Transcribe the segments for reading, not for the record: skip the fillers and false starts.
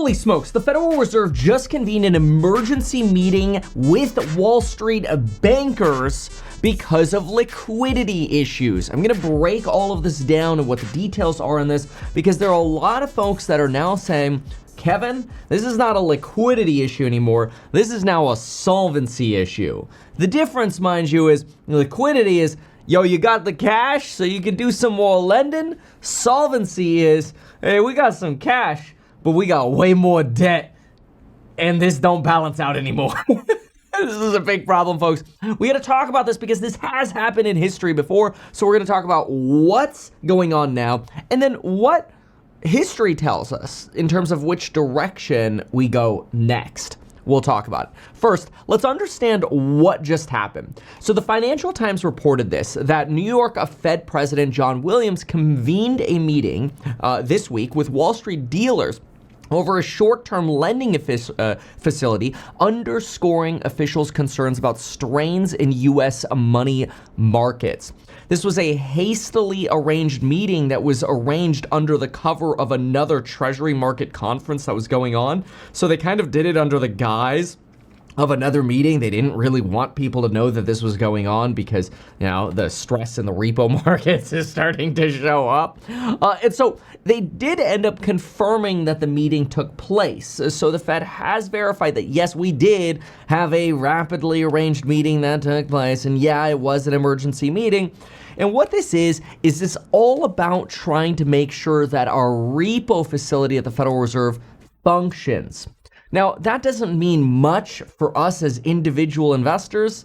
Holy smokes, the Federal Reserve just convened an emergency meeting with Wall Street bankers because of liquidity issues. I'm gonna break all of this down and what the details are on this, because there are a lot of folks that are now saying, Kevin, this is not a liquidity issue anymore. This is now a solvency issue. The difference, mind you, is liquidity is, yo, you got the cash so you can do some more lending. Solvency is, hey, we got some cash, but we got way more debt, and this don't balance out anymore. This is a big problem, folks. We got to talk about this because this has happened in history before. So we're going to talk about what's going on now, and then what history tells us in terms of which direction we go next. We'll talk about it. First, let's understand what just happened. So the Financial Times reported this, that New York Fed President John Williams convened a meeting this week with Wall Street dealers over a short-term lending facility, underscoring officials' concerns about strains in U.S. money markets. This was a hastily arranged meeting that was arranged under the cover of another Treasury market conference that was going on. So they kind of did it under the guise of another meeting. They didn't really want people to know that this was going on because, you know, the stress in the repo markets is starting to show up. And so they did end up confirming that the meeting took place. So the Fed has verified that, yes, we did have a rapidly arranged meeting that took place. And yeah, it was an emergency meeting. And what this is this all about trying to make sure that our repo facility at the Federal Reserve functions. Now, that doesn't mean much for us as individual investors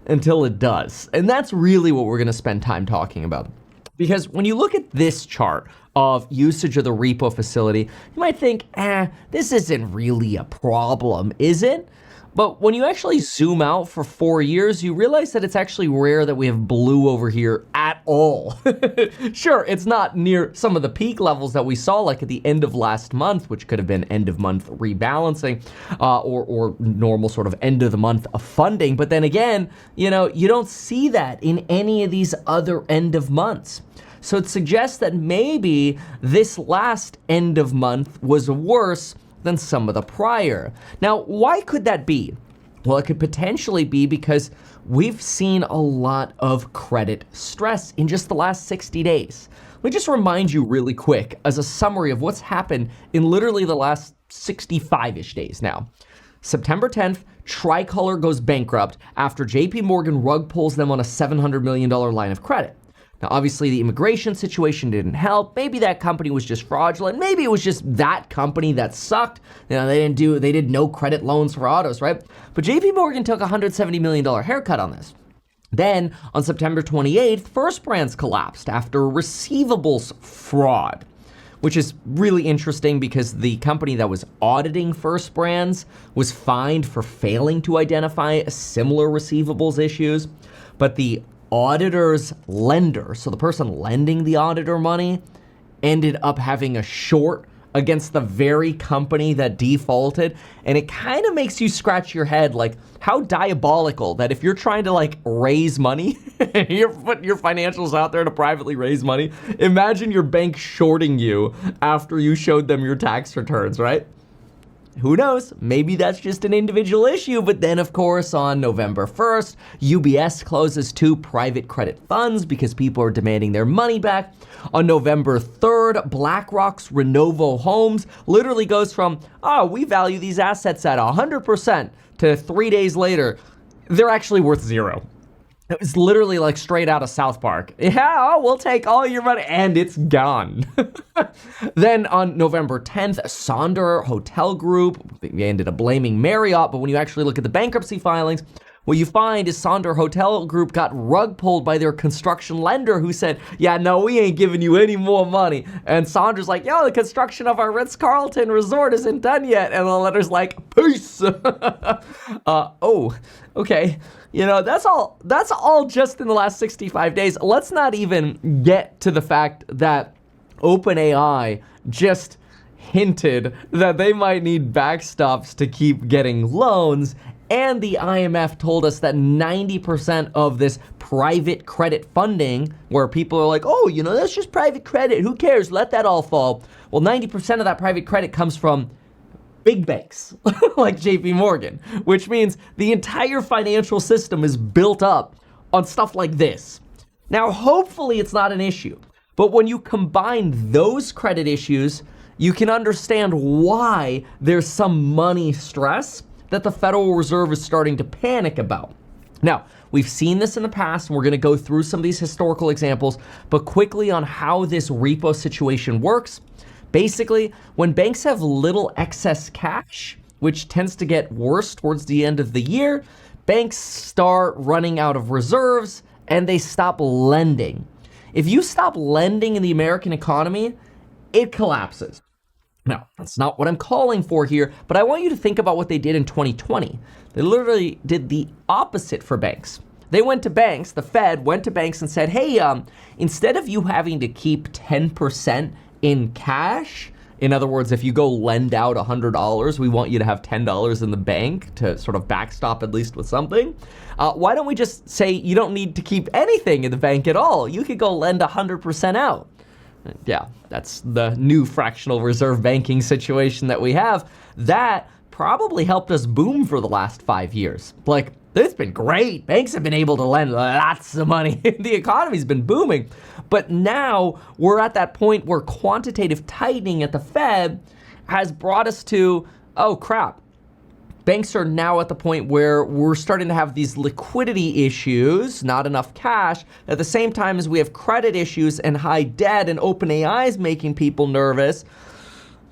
until it does. And that's really what we're going to spend time talking about. Because when you look at this chart of usage of the repo facility, you might think, this isn't really a problem, is it? But when you actually zoom out for 4 years, you realize that it's actually rare that we have blue over here at all. Sure, it's not near some of the peak levels that we saw, like at the end of last month, which could have been end of month rebalancing, or normal sort of end of the month of funding. But then again, you know, you don't see that in any of these other end of months. So it suggests that maybe this last end of month was worse than some of the prior. Now, why could that be? Well, it could potentially be because we've seen a lot of credit stress in just the last 60 days. Let me just remind you really quick as a summary of what's happened in literally the last 65-ish days now. September 10th, Tricolor goes bankrupt after JP Morgan rug pulls them on a $700 million line of credit. Now, obviously, the immigration situation didn't help. Maybe that company was just fraudulent. Maybe it was just that company that sucked. You know, they did no credit loans for autos, right? But JP Morgan took a $170 million haircut on this. Then, on September 28th, First Brands collapsed after receivables fraud, which is really interesting because the company that was auditing First Brands was fined for failing to identify similar receivables issues. But the auditor's lender, so the person lending the auditor money, ended up having a short against the very company that defaulted. And it kind of makes you scratch your head, like, how diabolical that if you're trying to like raise money, you're putting your financials out there to privately raise money. Imagine your bank shorting you after you showed them your tax returns, right? Who knows? Maybe that's just an individual issue. But then, of course, on November 1st, UBS closes 2 private credit funds because people are demanding their money back. On November 3rd, BlackRock's Renovo Homes literally goes from, we value these assets at 100% to 3 days later, they're actually worth 0. It was literally like straight out of South Park. Yeah, we'll take all your money, and it's gone. Then on November 10th, Sonder Hotel Group, they ended up blaming Marriott, but when you actually look at the bankruptcy filings, what you find is Sonder Hotel Group got rug pulled by their construction lender who said, yeah, no, we ain't giving you any more money. And Sonder's like, yo, the construction of our Ritz-Carlton resort isn't done yet. And the letter's like, peace. Okay. You know, that's all just in the last 65 days. Let's not even get to the fact that OpenAI just hinted that they might need backstops to keep getting loans. And the IMF told us that 90% of this private credit funding, where people are like, oh, you know, that's just private credit. Who cares? Let that all fall. Well, 90% of that private credit comes from big banks like JP Morgan, which means the entire financial system is built up on stuff like this. Now, hopefully it's not an issue, but when you combine those credit issues, you can understand why there's some money stress that the Federal Reserve is starting to panic about. Now, we've seen this in the past, and we're going to go through some of these historical examples, but quickly on how this repo situation works. Basically, when banks have little excess cash, which tends to get worse towards the end of the year, banks start running out of reserves and they stop lending. If you stop lending in the American economy, it collapses. Now, that's not what I'm calling for here, but I want you to think about what they did in 2020. They literally did the opposite for banks. They went to banks, the Fed went to banks and said, hey, instead of you having to keep 10% in cash, in other words, if you go lend out $100, we want you to have $10 in the bank to sort of backstop at least with something. Why don't we just say you don't need to keep anything in the bank at all? You could go lend 100% out. Yeah, that's the new fractional reserve banking situation that we have. That probably helped us boom for the last 5 years. Like, it's been great. Banks have been able to lend lots of money. The economy's been booming. But now we're at that point where quantitative tightening at the Fed has brought us to, oh crap. Banks are now at the point where we're starting to have these liquidity issues, not enough cash, at the same time as we have credit issues and high debt, and OpenAI is making people nervous.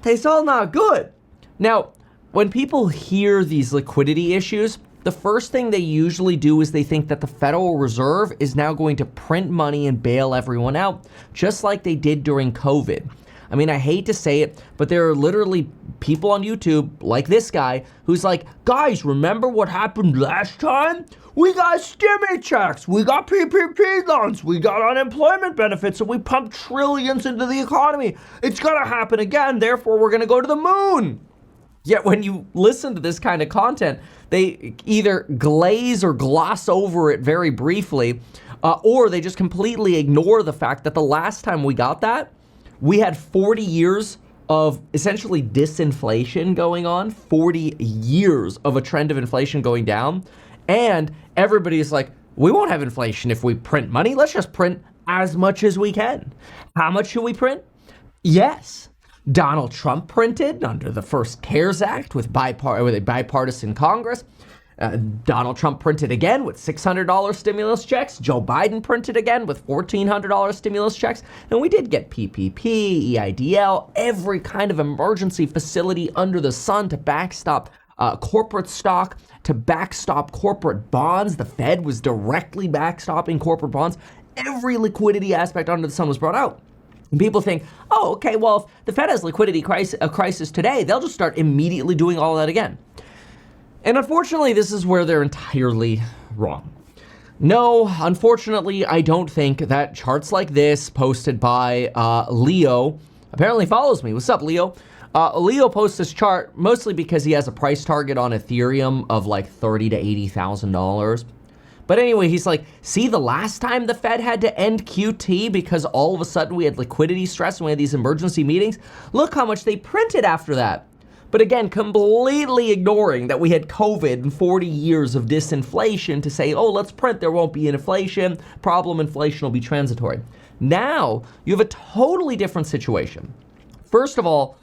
It's all not good. Now, when people hear these liquidity issues, the first thing they usually do is they think that the Federal Reserve is now going to print money and bail everyone out, just like they did during COVID. I mean, I hate to say it, but there are literally people on YouTube, like this guy, who's like, guys, remember what happened last time? We got stimmy checks, we got PPP loans, we got unemployment benefits, and we pumped trillions into the economy. It's gonna happen again, therefore we're gonna go to the moon. Yet when you listen to this kind of content, they either glaze or gloss over it very briefly, or they just completely ignore the fact that the last time we got that, we had 40 years of essentially disinflation going on, 40 years of a trend of inflation going down, and everybody's like, we won't have inflation if we print money. Let's just print as much as we can. How much should we print? Yes. Donald Trump printed under the first CARES Act with a bipartisan Congress. Donald Trump printed again with $600 stimulus checks. Joe Biden printed again with $1,400 stimulus checks. And we did get PPP, EIDL, every kind of emergency facility under the sun to backstop corporate stock, to backstop corporate bonds. The Fed was directly backstopping corporate bonds. Every liquidity aspect under the sun was brought out. And people think, oh, okay, well, if the Fed has liquidity crisis today, they'll just start immediately doing all that again. And unfortunately, this is where they're entirely wrong. No, unfortunately, I don't think that charts like this posted by Leo apparently follows me. What's up, Leo? Leo posts this chart mostly because he has a price target on Ethereum of like $30,000 to $80,000. But anyway, he's like, see, the last time the Fed had to end QT because all of a sudden we had liquidity stress and we had these emergency meetings, look how much they printed after that. But again, completely ignoring that we had COVID and 40 years of disinflation to say, oh, let's print, there won't be an inflation problem, inflation will be transitory. Now, you have a totally different situation. First of all,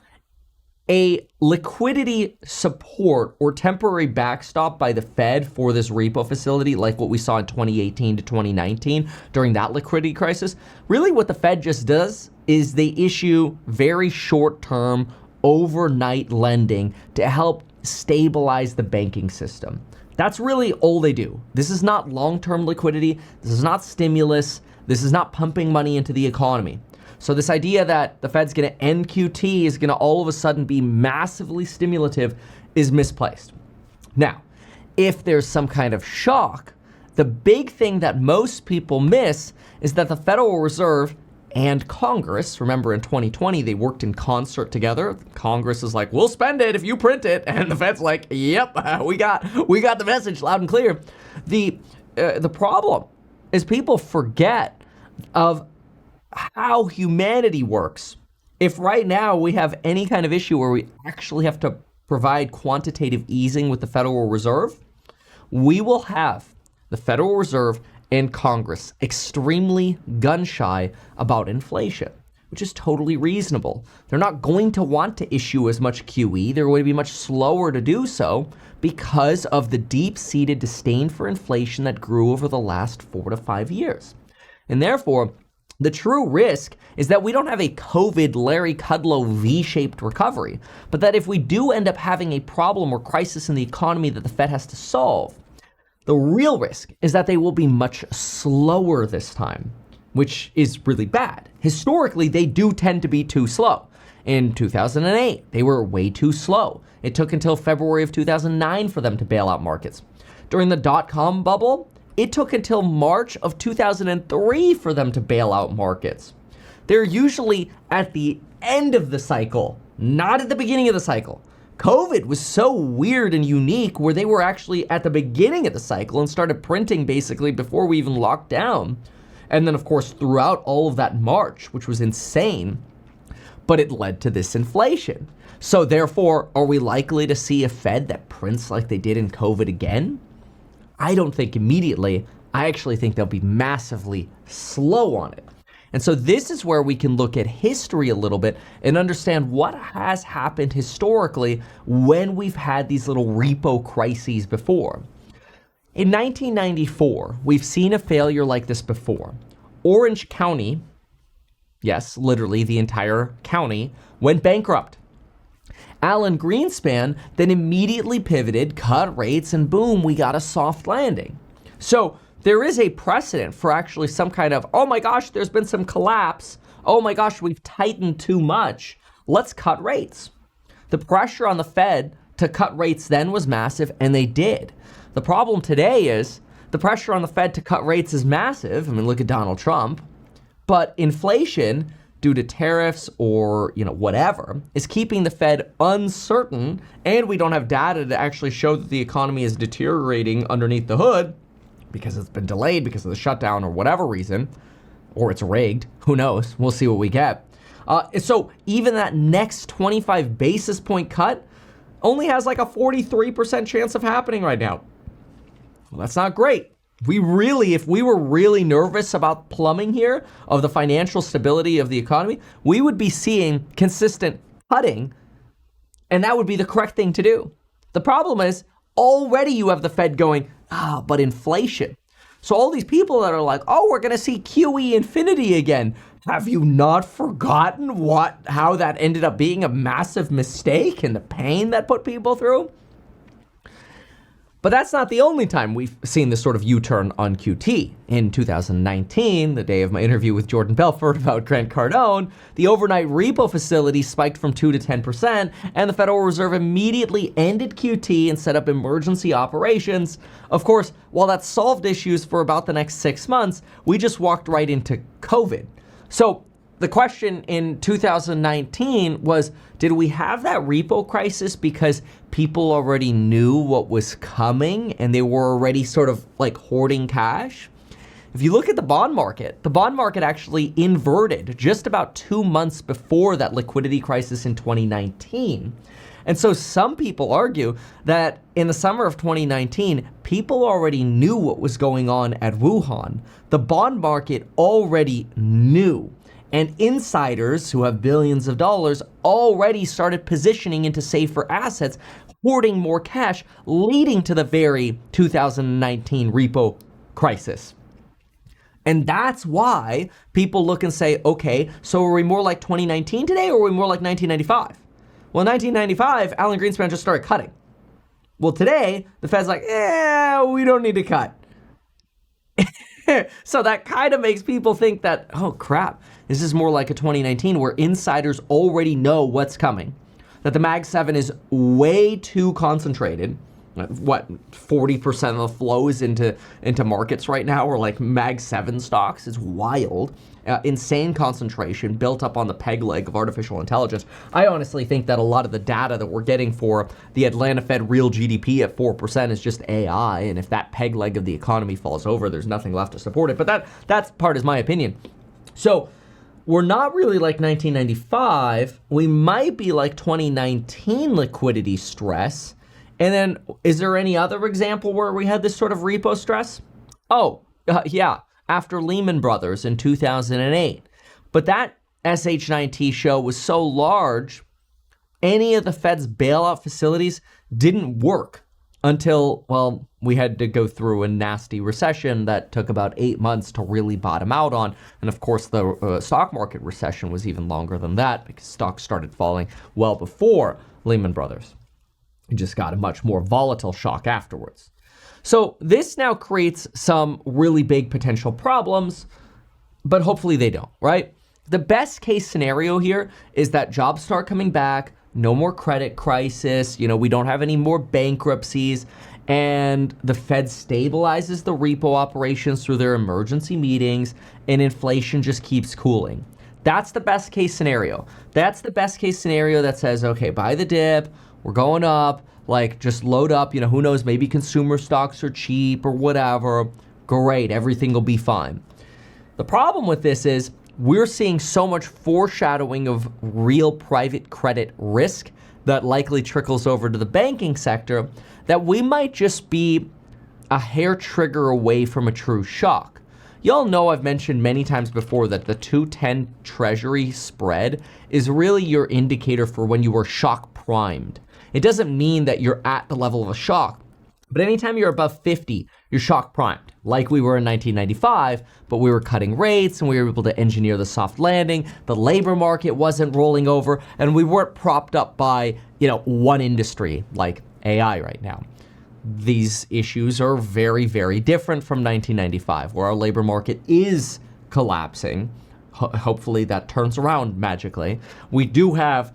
a liquidity support or temporary backstop by the Fed for this repo facility, like what we saw in 2018 to 2019 during that liquidity crisis, really what the Fed just does is they issue very short-term overnight lending to help stabilize the banking system. That's really all they do. This is not long-term liquidity. This is not stimulus. This is not pumping money into the economy. So this idea that the Fed's going to end QT is going to all of a sudden be massively stimulative is misplaced. Now, if there's some kind of shock, the big thing that most people miss is that the Federal Reserve and Congress, remember in 2020, they worked in concert together. Congress is like, we'll spend it if you print it. And the Fed's like, yep, we got the message loud and clear. The problem is people forget of how humanity works. If right now we have any kind of issue where we actually have to provide quantitative easing with the Federal Reserve, we will have the Federal Reserve and Congress extremely gun-shy about inflation, which is totally reasonable. They're not going to want to issue as much QE. They're going to be much slower to do so because of the deep-seated disdain for inflation that grew over the last 4 to 5 years. And therefore, the true risk is that we don't have a COVID Larry Kudlow V-shaped recovery, but that if we do end up having a problem or crisis in the economy that the Fed has to solve, the real risk is that they will be much slower this time, which is really bad. Historically, they do tend to be too slow. In 2008, they were way too slow. It took until February of 2009 for them to bail out markets. During the dot-com bubble, it took until March of 2003 for them to bail out markets. They're usually at the end of the cycle, not at the beginning of the cycle. COVID was so weird and unique where they were actually at the beginning of the cycle and started printing basically before we even locked down. And then, of course, throughout all of that March, which was insane, but it led to this inflation. So therefore, are we likely to see a Fed that prints like they did in COVID again? I don't think immediately. I actually think they'll be massively slow on it. And so this is where we can look at history a little bit and understand what has happened historically when we've had these little repo crises before. In 1994, we've seen a failure like this before. Orange County, yes, literally the entire county, went bankrupt. Alan Greenspan then immediately pivoted, cut rates, and boom, we got a soft landing. So there is a precedent for actually some kind of, oh my gosh, there's been some collapse. Oh my gosh, we've tightened too much. Let's cut rates. The pressure on the Fed to cut rates then was massive, and they did. The problem today is the pressure on the Fed to cut rates is massive. I mean, look at Donald Trump. But inflation, due to tariffs or, whatever, is keeping the Fed uncertain, and we don't have data to actually show that the economy is deteriorating underneath the hood because it's been delayed because of the shutdown or whatever reason, or it's rigged. Who knows? We'll see what we get. So even that next 25 basis point cut only has like a 43% chance of happening right now. Well, that's not great. If we were really nervous about plumbing here of the financial stability of the economy, we would be seeing consistent cutting, and that would be the correct thing to do. The problem is already you have the Fed going, but inflation. So all these people that are like, we're going to see QE infinity again. Have you not forgotten how that ended up being a massive mistake and the pain that put people through? But that's not the only time we've seen this sort of U-turn on QT. In 2019, the day of my interview with Jordan Belfort about Grant Cardone, the overnight repo facility spiked from 2 to 10%, and the Federal Reserve immediately ended QT and set up emergency operations. Of course, while that solved issues for about the next 6 months, we just walked right into COVID. So the question in 2019 was, did we have that repo crisis because people already knew what was coming and they were already sort of like hoarding cash? If you look at the bond market actually inverted just about 2 months before that liquidity crisis in 2019. And so some people argue that in the summer of 2019, people already knew what was going on at Wuhan. The bond market already knew. And insiders who have billions of dollars already started positioning into safer assets, hoarding more cash, leading to the very 2019 repo crisis. And that's why people look and say, okay, so are we more like 2019 today or are we more like 1995? Well, in 1995, Alan Greenspan just started cutting. Well, today, the Fed's like, we don't need to cut. So that kind of makes people think that, oh crap, this is more like a 2019 where insiders already know what's coming. That the Mag 7 is way too concentrated. 40% of the flows into markets right now are like Mag 7 stocks. It's wild. Insane concentration built up on the peg leg of artificial intelligence. I honestly think that a lot of the data that we're getting for the Atlanta Fed real GDP at 4% is just AI. And if that peg leg of the economy falls over, there's nothing left to support it. But that part is my opinion. So we're not really like 1995. We might be like 2019 liquidity stress. And then is there any other example where we had this sort of repo stress? Oh, yeah, after Lehman Brothers in 2008. But that SH9T show was so large, any of the Fed's bailout facilities didn't work until, well, we had to go through a nasty recession that took about 8 months to really bottom out on. And of course, the stock market recession was even longer than that because stocks started falling well before Lehman Brothers. It just got a much more volatile shock afterwards. So this now creates some really big potential problems, but hopefully they don't, right? The best case scenario here is that jobs start coming back, no more credit crisis, we don't have any more bankruptcies, and the Fed stabilizes the repo operations through their emergency meetings, and inflation just keeps cooling. That's the best case scenario. That's the best case scenario that says, okay, buy the dip, we're going up, like just load up, who knows, maybe consumer stocks are cheap or whatever. Great, everything will be fine. The problem with this is we're seeing so much foreshadowing of real private credit risk that likely trickles over to the banking sector that we might just be a hair trigger away from a true shock. Y'all know I've mentioned many times before that the 210 Treasury spread is really your indicator for when you were shock primed. It doesn't mean that you're at the level of a shock, but anytime you're above 50, you're shock primed, like we were in 1995, but we were cutting rates and we were able to engineer the soft landing. The labor market wasn't rolling over and we weren't propped up by, one industry like AI right now. These issues are very, very different from 1995, where our labor market is collapsing. Hopefully that turns around magically. We do have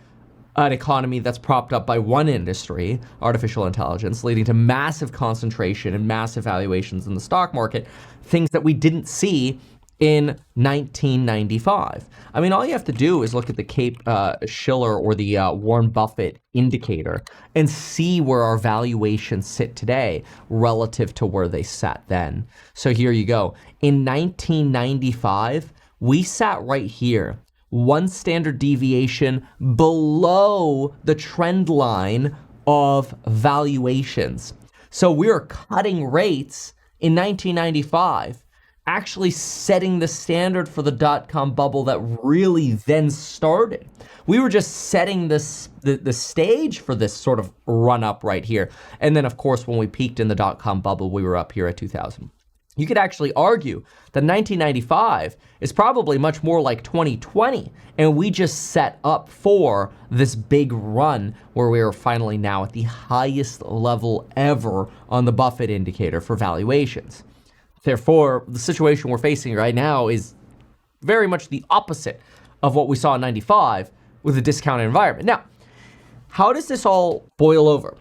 an economy that's propped up by one industry, artificial intelligence, leading to massive concentration and massive valuations in the stock market, things that we didn't see in 1995. I mean, all you have to do is look at the Cape-Shiller or the Warren Buffett indicator and see where our valuations sit today relative to where they sat then. So here you go. In 1995, we sat right here, one standard deviation below the trend line of valuations. So we were cutting rates in 1995, actually setting the standard for the dot-com bubble that really then started. We were just setting the stage for this sort of run-up right here. And then, of course, when we peaked in the dot-com bubble, we were up here at 2000. You could actually argue that 1995 is probably much more like 2020, and we just set up for this big run where we are finally now at the highest level ever on the Buffett indicator for valuations. Therefore, the situation we're facing right now is very much the opposite of what we saw in 95 with a discounted environment. Now, how does this all boil over?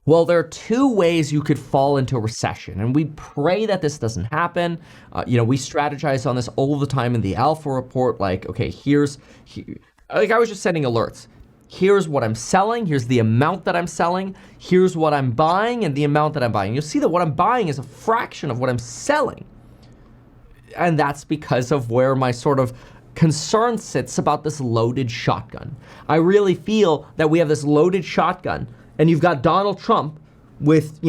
Well, there are two ways you could fall into a recession, and we pray that this doesn't happen. We strategize on this all the time in the Alpha report, like, okay, I was just sending alerts. Here's what I'm selling, here's the amount that I'm selling, here's what I'm buying and the amount that I'm buying. You'll see that what I'm buying is a fraction of what I'm selling. And that's because of where my sort of concern sits about this loaded shotgun. I really feel that we have this loaded shotgun, and you've got Donald Trump with,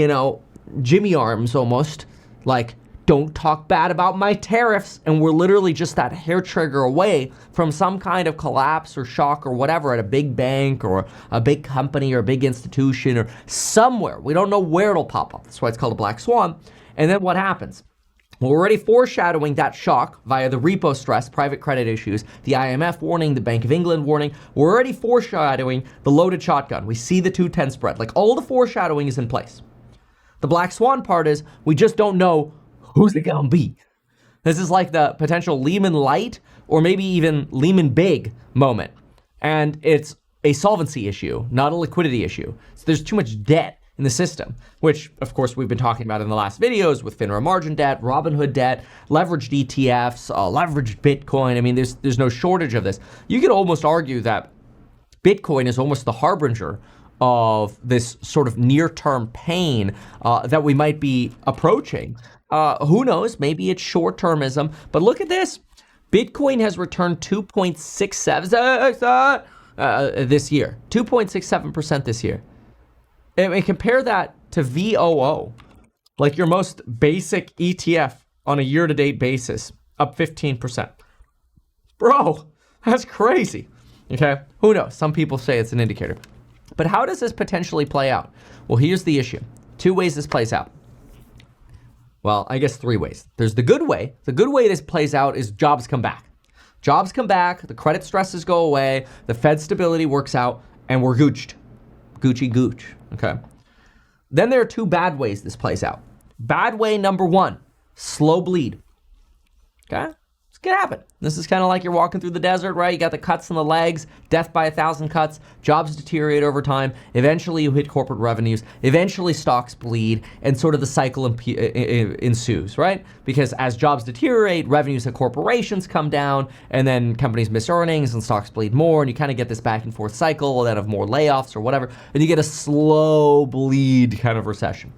Jimmy arms almost, like, don't talk bad about my tariffs. And we're literally just that hair trigger away from some kind of collapse or shock or whatever at a big bank or a big company or a big institution or somewhere. We don't know where it'll pop up. That's why it's called a black swan. And then what happens? We're already foreshadowing that shock via the repo stress, private credit issues, the IMF warning, the Bank of England warning. We're already foreshadowing the loaded shotgun. We see the 210 spread. Like, all the foreshadowing is in place. The black swan part is we just don't know who's it gonna be. This is like the potential Lehman Light or maybe even Lehman Big moment. And it's a solvency issue, not a liquidity issue. So there's too much debt in the system, which of course we've been talking about in the last videos with FINRA margin debt, Robinhood debt, leveraged ETFs, leveraged Bitcoin. I mean, there's no shortage of this. You could almost argue that Bitcoin is almost the harbinger of this sort of near-term pain that we might be approaching. Who knows? Maybe it's short-termism, but look at this. Bitcoin has returned 2.67 this year, 2.67% this year. And compare that to VOO, like your most basic ETF on a year-to-date basis, up 15%. Bro, that's crazy. Okay, who knows? Some people say it's an indicator. But how does this potentially play out? Well, here's the issue. 2 ways this plays out. Well, I guess 3 ways. There's the good way. The good way this plays out is jobs come back. Jobs come back, the credit stresses go away, the Fed stability works out, and we're gooched. Gucci gooch, okay? Then there are 2 bad ways this plays out. Bad way number 1, slow bleed, okay? This can happen. This is kind of like you're walking through the desert, right? You got the cuts in the legs, death by 1,000 cuts, jobs deteriorate over time. Eventually you hit corporate revenues. Eventually stocks bleed, and sort of the cycle ensues, right? Because as jobs deteriorate, revenues of corporations come down, and then companies miss earnings and stocks bleed more, and you kind of get this back and forth cycle then of more layoffs or whatever, and you get a slow bleed kind of recession.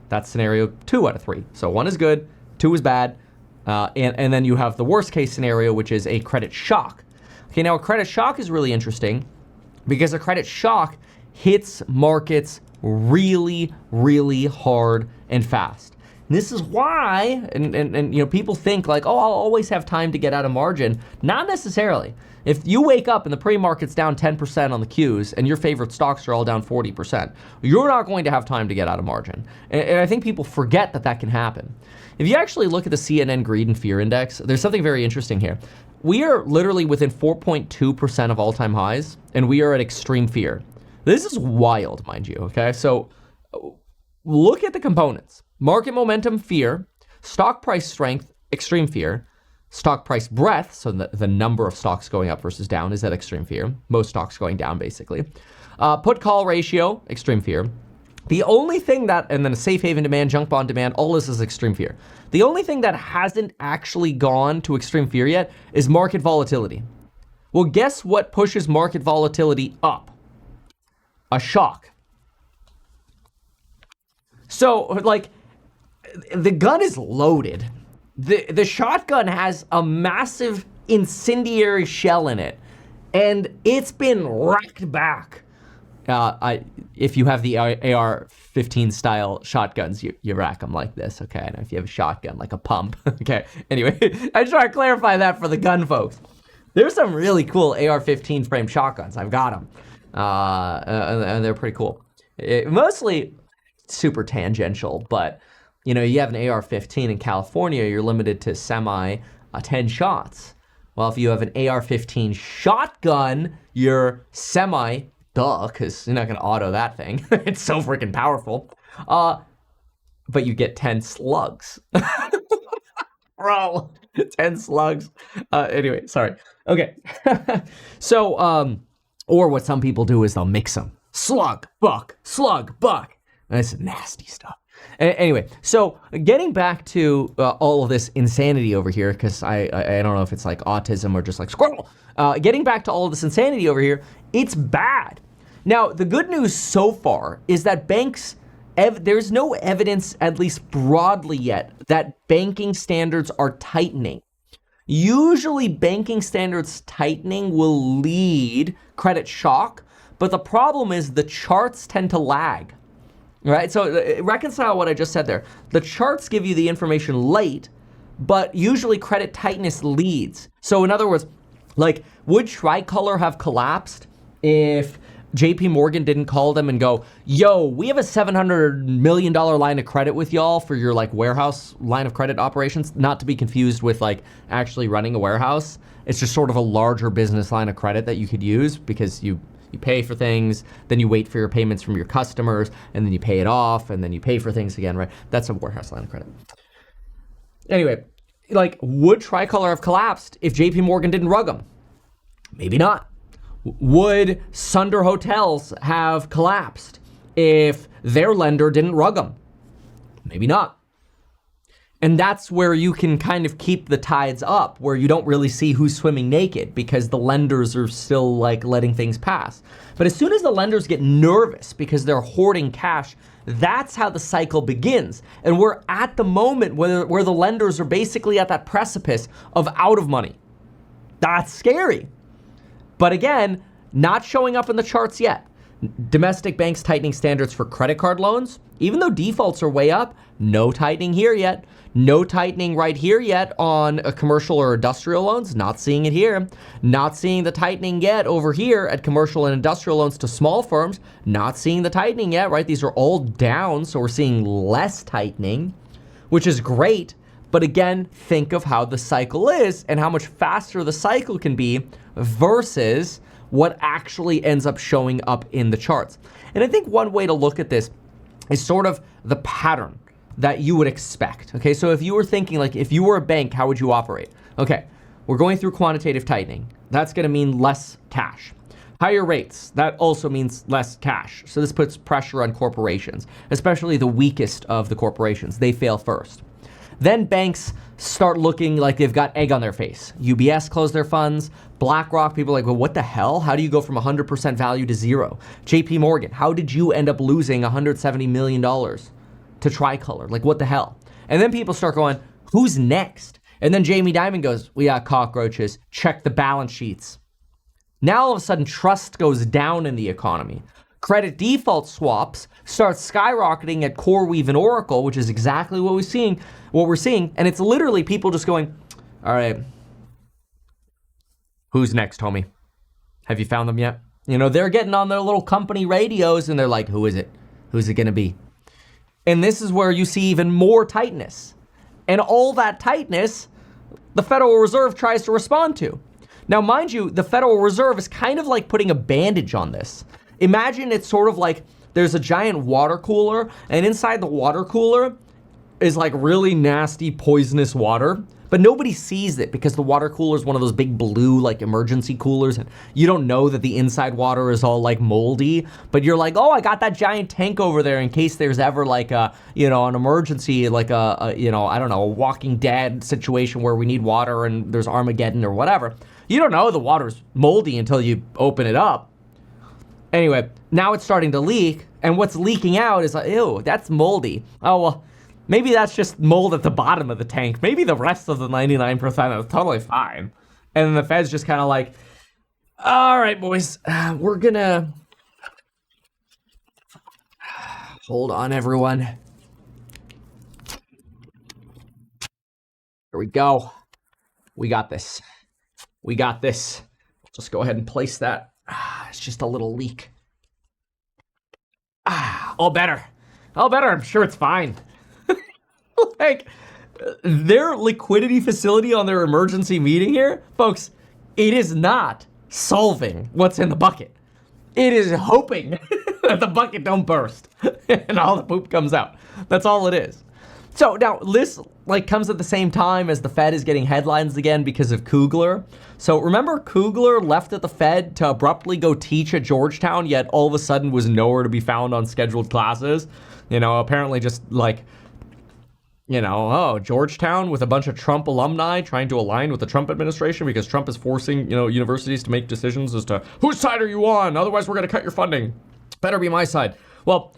That's scenario 2 out of 3. So 1 is good, 2 is bad. And then you have the worst case scenario, which is a credit shock. Okay, now a credit shock is really interesting because a credit shock hits markets really, really hard and fast. And this is why, and you know, people think like, oh, I'll always have time to get out of margin. Not necessarily. If you wake up and the pre-market's down 10% on the Qs and your favorite stocks are all down 40%, you're not going to have time to get out of margin. And I think people forget that that can happen. If you actually look at the CNN Greed and Fear Index, there's something very interesting here. We are literally within 4.2% of all-time highs, and we are at extreme fear. This is wild, mind you, okay? So look at the components. Market momentum, fear. Stock price strength, extreme fear. Stock price breadth, so the number of stocks going up versus down is at extreme fear. Most stocks going down, basically. Put call ratio, extreme fear. The only thing that, and then a safe haven demand, junk bond demand, all this is extreme fear. The only thing that hasn't actually gone to extreme fear yet is market volatility. Well, guess what pushes market volatility up? A shock. So, like, the gun is loaded. The shotgun has a massive incendiary shell in it, and it's been racked back. If you have the AR-15 style shotguns, you rack them like this, okay? And if you have a shotgun, like a pump, okay? Anyway, I just want to clarify that for the gun folks. There's some really cool AR-15 frame shotguns. I've got them, and they're pretty cool. Mostly super tangential, but you know, you have an AR-15 in California, you're limited to 10 shots. Well, if you have an AR-15 shotgun, you're because you're not going to auto that thing. It's so freaking powerful. But you get 10 slugs. Bro, 10 slugs. Anyway, sorry. Okay. So, or what some people do is they'll mix them. Slug, buck. That's nasty stuff. Anyway, so getting back to all of this insanity over here, because I don't know if it's like autism or just like squirrel. Getting back to all of this insanity over here, it's bad. Now, the good news so far is that banks, there's no evidence, at least broadly yet, that banking standards are tightening. Usually banking standards tightening will lead credit shock, but the problem is the charts tend to lag. Right, so reconcile what I just said there. The charts give you the information late, but usually credit tightness leads. So in other words, like, would Tricolor have collapsed if JP Morgan didn't call them and go, yo, we have a $700 million line of credit with y'all for your like warehouse line of credit operations, not to be confused with like actually running a warehouse. It's just sort of a larger business line of credit that you could use because you pay for things, then you wait for your payments from your customers, and then you pay it off, and then you pay for things again, right? That's a warehouse line of credit. Anyway, like, would Tricolor have collapsed if JP Morgan didn't rug them? Maybe not. Would Sunder Hotels have collapsed if their lender didn't rug them? Maybe not. And that's where you can kind of keep the tides up, where you don't really see who's swimming naked because the lenders are still like letting things pass. But as soon as the lenders get nervous because they're hoarding cash, that's how the cycle begins. And we're at the moment where the lenders are basically at that precipice of out of money. That's scary. But again, not showing up in the charts yet. Domestic banks tightening standards for credit card loans. Even though defaults are way up, no tightening here yet. No tightening right here yet on commercial or industrial loans. Not seeing it here. Not seeing the tightening yet over here at commercial and industrial loans to small firms. Not seeing the tightening yet, right? These are all down, so we're seeing less tightening, which is great. But again, think of how the cycle is and how much faster the cycle can be versus what actually ends up showing up in the charts. And I think one way to look at this is sort of the pattern that you would expect. Okay, so if you were thinking like, if you were a bank, how would you operate? Okay, we're going through quantitative tightening. That's gonna mean less cash. Higher rates, that also means less cash. So this puts pressure on corporations, especially the weakest of the corporations. They fail first. Then banks start looking like they've got egg on their face. UBS closed their funds. BlackRock, people are like, well, what the hell? How do you go from 100% value to zero? JP Morgan, how did you end up losing $170 million to Tricolor? Like, what the hell? And then people start going, who's next? And then Jamie Dimon goes, we got cockroaches. Check the balance sheets. Now all of a sudden, trust goes down in the economy. Credit default swaps start skyrocketing at CoreWeave and Oracle, which is exactly what we're seeing. And it's literally people just going, all right, who's next, homie? Have you found them yet? You know, they're getting on their little company radios and they're like, who is it? Who's it gonna be? And this is where you see even more tightness. And all that tightness, the Federal Reserve tries to respond to. Now, mind you, the Federal Reserve is kind of like putting a bandage on this. Imagine it's sort of like there's a giant water cooler, and inside the water cooler is like really nasty, poisonous water, but nobody sees it because the water cooler is one of those big blue like emergency coolers, and you don't know that the inside water is all like moldy, but you're like, oh, I got that giant tank over there in case there's ever like a, you know, an emergency, like a you know, I don't know, a Walking Dead situation where we need water and there's Armageddon or whatever. You don't know the water's moldy until you open it up. Anyway, now it's starting to leak, and what's leaking out is like, ew, that's moldy. Oh, well, maybe that's just mold at the bottom of the tank. Maybe the rest of the 99% is totally fine. And then the Fed's just kind of like, all right, boys, we're gonna... Hold on, everyone. Here we go. We got this. We got this. Just go ahead and place that. It's just a little leak. All better. All better. I'm sure it's fine. Like, their liquidity facility on their emergency meeting here, folks, it is not solving what's in the bucket. It is hoping that the bucket don't burst and all the poop comes out. That's all it is. So now this like comes at the same time as the Fed is getting headlines again because of Kugler. So remember Kugler left at the Fed to abruptly go teach at Georgetown, yet all of a sudden was nowhere to be found on scheduled classes. You know, apparently just like, you know, oh, Georgetown with a bunch of Trump alumni trying to align with the Trump administration because Trump is forcing, you know, universities to make decisions as to whose side are you on? Otherwise, we're going to cut your funding. Better be my side. Well,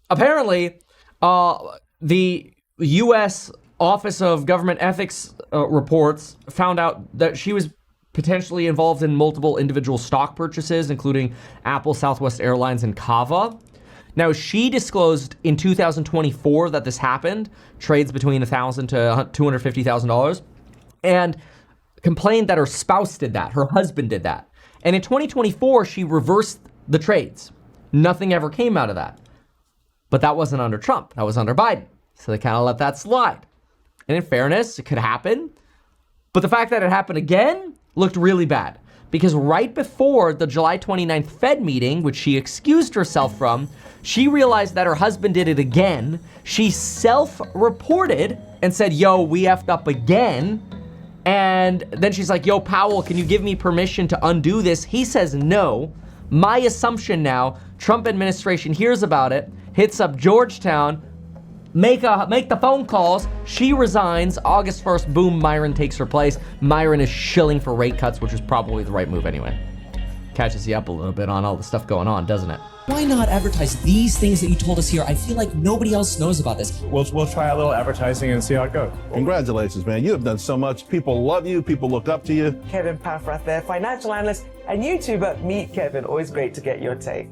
apparently, the U.S. Office of Government Ethics reports found out that she was potentially involved in multiple individual stock purchases, including Apple, Southwest Airlines, and Kava. Now, she disclosed in 2024 that this happened, trades between $1,000 to $250,000, and complained that her spouse did that, her husband did that. And in 2024, she reversed the trades. Nothing ever came out of that. But that wasn't under Trump, that was under Biden. So they kind of let that slide. And in fairness, it could happen. But the fact that it happened again looked really bad. Because right before the July 29th Fed meeting, which she excused herself from, she realized that her husband did it again. She self-reported and said, yo, we effed up again. And then she's like, yo, Powell, can you give me permission to undo this? He says no. My assumption now, Trump administration hears about it, hits up Georgetown, make the phone calls. She resigns. August 1st, boom, Myron takes her place. Myron is shilling for rate cuts, which is probably the right move anyway. Catches you up a little bit on all the stuff going on, doesn't it? Why not advertise these things that you told us here? I feel like nobody else knows about this. We'll try a little advertising and see how it goes. Congratulations, man. You have done so much. People love you. People look up to you. Kevin Paffrath there, financial analyst and YouTuber. Meet Kevin. Always great to get your take.